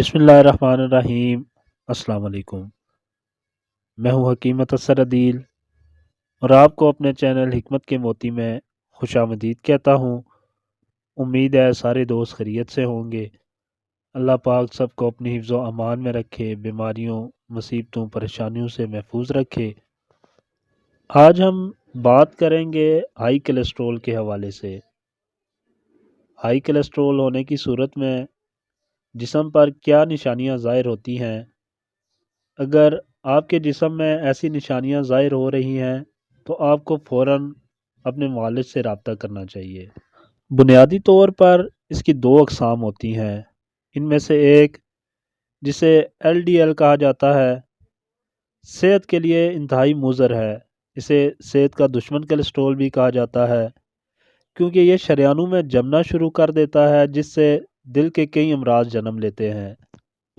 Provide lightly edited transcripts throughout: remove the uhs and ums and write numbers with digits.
بسم اللہ الرحمن الرحیم۔ السلام علیکم، میں ہوں حکیمت عدیل اور آپ کو اپنے چینل حکمت کے موتی میں خوش آمدید کہتا ہوں۔ امید ہے سارے دوست خیریت سے ہوں گے۔ اللہ پاک سب کو اپنی حفظ و امان میں رکھے، بیماریوں، مصیبتوں، پریشانیوں سے محفوظ رکھے۔ آج ہم بات کریں گے ہائی کولیسٹرول کے حوالے سے۔ ہائی کولیسٹرول ہونے کی صورت میں جسم پر کیا نشانیاں ظاہر ہوتی ہیں؟ اگر آپ کے جسم میں ایسی نشانیاں ظاہر ہو رہی ہیں تو آپ کو فوراً اپنے معالج سے رابطہ کرنا چاہیے۔ بنیادی طور پر اس کی دو اقسام ہوتی ہیں۔ ان میں سے ایک، جسے LDL کہا جاتا ہے، صحت کے لیے انتہائی مضر ہے۔ اسے صحت کا دشمن کولیسٹرول بھی کہا جاتا ہے، کیونکہ یہ شریانوں میں جمنا شروع کر دیتا ہے، جس سے دل کے کئی امراض جنم لیتے ہیں۔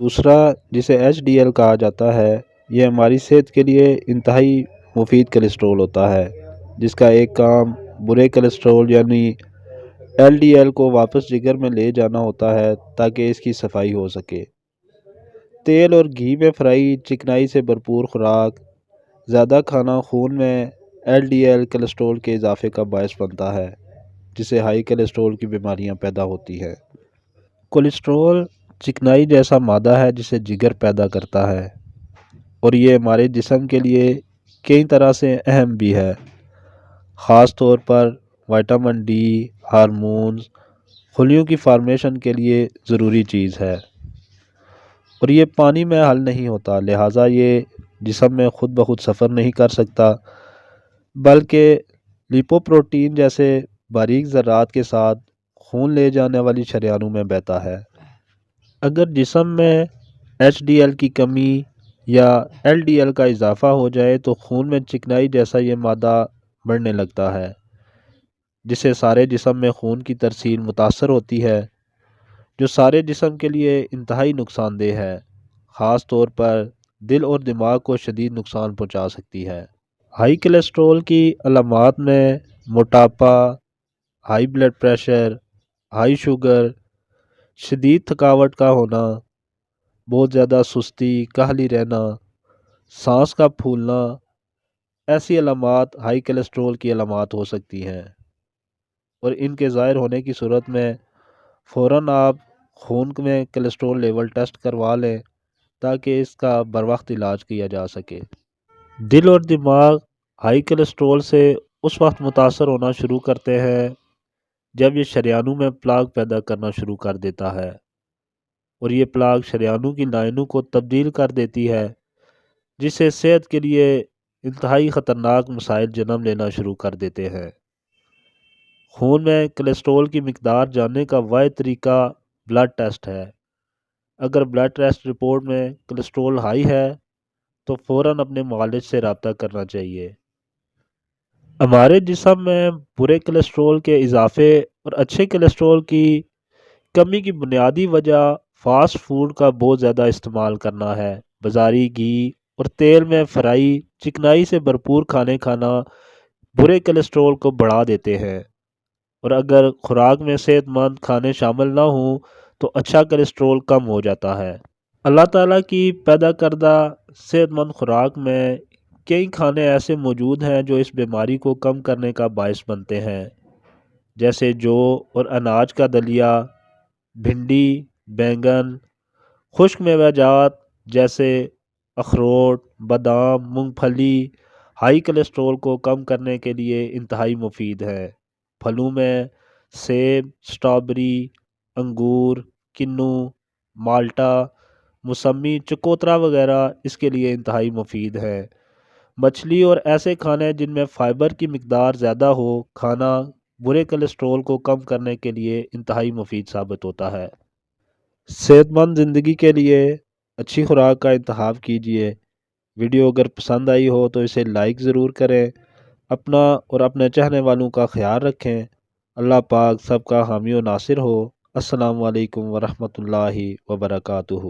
دوسرا، جسے HDL کہا جاتا ہے، یہ ہماری صحت کے لیے انتہائی مفید کولیسٹرول ہوتا ہے، جس کا ایک کام برے کولیسٹرول یعنی LDL کو واپس جگر میں لے جانا ہوتا ہے تاکہ اس کی صفائی ہو سکے۔ تیل اور گھی میں فرائی چکنائی سے بھرپور خوراک، زیادہ کھانا خون میں LDL کولیسٹرول کے اضافے کا باعث بنتا ہے، جس سے ہائی کولیسٹرول کی بیماریاں پیدا ہوتی ہیں۔ کولیسٹرول چکنائی جیسا مادہ ہے جسے جگر پیدا کرتا ہے، اور یہ ہمارے جسم کے لیے کئی طرح سے اہم بھی ہے، خاص طور پر وٹامن ڈی، ہارمونز، خلیوں کی فارمیشن کے لیے ضروری چیز ہے، اور یہ پانی میں حل نہیں ہوتا، لہٰذا یہ جسم میں خود بخود سفر نہیں کر سکتا، بلکہ لیپوپروٹین جیسے باریک ذرات کے ساتھ خون لے جانے والی شریانوں میں بہتا ہے۔ اگر جسم میں HDL کی کمی یا LDL کا اضافہ ہو جائے تو خون میں چکنائی جیسا یہ مادہ بڑھنے لگتا ہے، جس سے سارے جسم میں خون کی ترسیل متاثر ہوتی ہے، جو سارے جسم کے لیے انتہائی نقصان دہ ہے، خاص طور پر دل اور دماغ کو شدید نقصان پہنچا سکتی ہے۔ ہائی کولیسٹرول کی علامات میں موٹاپا، high blood pressure, high sugar, شدید تھکاوٹ کا ہونا، بہت زیادہ سستی، کاہلی رہنا، سانس کا پھولنا، ایسی علامات ہائی کولیسٹرول کی علامات ہو سکتی ہیں، اور ان کے ظاہر ہونے کی صورت میں فوراً آپ خون میں کولیسٹرول لیول ٹیسٹ کروا لیں تاکہ اس کا بروقت علاج کیا جا سکے۔ دل اور دماغ ہائی کولیسٹرول سے اس وقت متاثر ہونا شروع کرتے ہیں جب یہ شریانوں میں پلاک پیدا کرنا شروع کر دیتا ہے، اور یہ پلاک شریانوں کی لائنوں کو تبدیل کر دیتی ہے، جس سے صحت کے لیے انتہائی خطرناک مسائل جنم لینا شروع کر دیتے ہیں۔ خون میں کولیسٹرول کی مقدار جاننے کا واحد طریقہ بلڈ ٹیسٹ ہے۔ اگر بلڈ ٹیسٹ رپورٹ میں کولیسٹرول ہائی ہے تو فوراً اپنے معالج سے رابطہ کرنا چاہیے۔ ہمارے جسم میں برے کولیسٹرول کے اضافے اور اچھے کولیسٹرول کی کمی کی بنیادی وجہ فاسٹ فوڈ کا بہت زیادہ استعمال کرنا ہے۔ بازاری گھی اور تیل میں فرائی چکنائی سے بھرپور کھانے کھانا برے کولیسٹرول کو بڑھا دیتے ہیں، اور اگر خوراک میں صحت مند کھانے شامل نہ ہوں تو اچھا کولیسٹرول کم ہو جاتا ہے۔ اللہ تعالیٰ کی پیدا کردہ صحت مند خوراک میں کئی کھانے ایسے موجود ہیں جو اس بیماری کو کم کرنے کا باعث بنتے ہیں، جیسے جو اور اناج کا دلیا، بھنڈی، بینگن، خشک میوہ جات جیسے اخروٹ، بادام، مونگ پھلی ہائی کولیسٹرول کو کم کرنے کے لیے انتہائی مفید ہیں۔ پھلوں میں سیب، سٹرابری، انگور، کنو، مالٹا، موسمی، چکوترا وغیرہ اس کے لیے انتہائی مفید ہیں۔ مچھلی اور ایسے کھانے جن میں فائبر کی مقدار زیادہ ہو کھانا برے کولیسٹرول کو کم کرنے کے لیے انتہائی مفید ثابت ہوتا ہے۔ صحت مند زندگی کے لیے اچھی خوراک کا انتخاب کیجیے۔ ویڈیو اگر پسند آئی ہو تو اسے لائک ضرور کریں۔ اپنا اور اپنے چاہنے والوں کا خیال رکھیں۔ اللہ پاک سب کا حامی و ناصر ہو۔ السلام علیکم ورحمۃ اللہ وبرکاتہ۔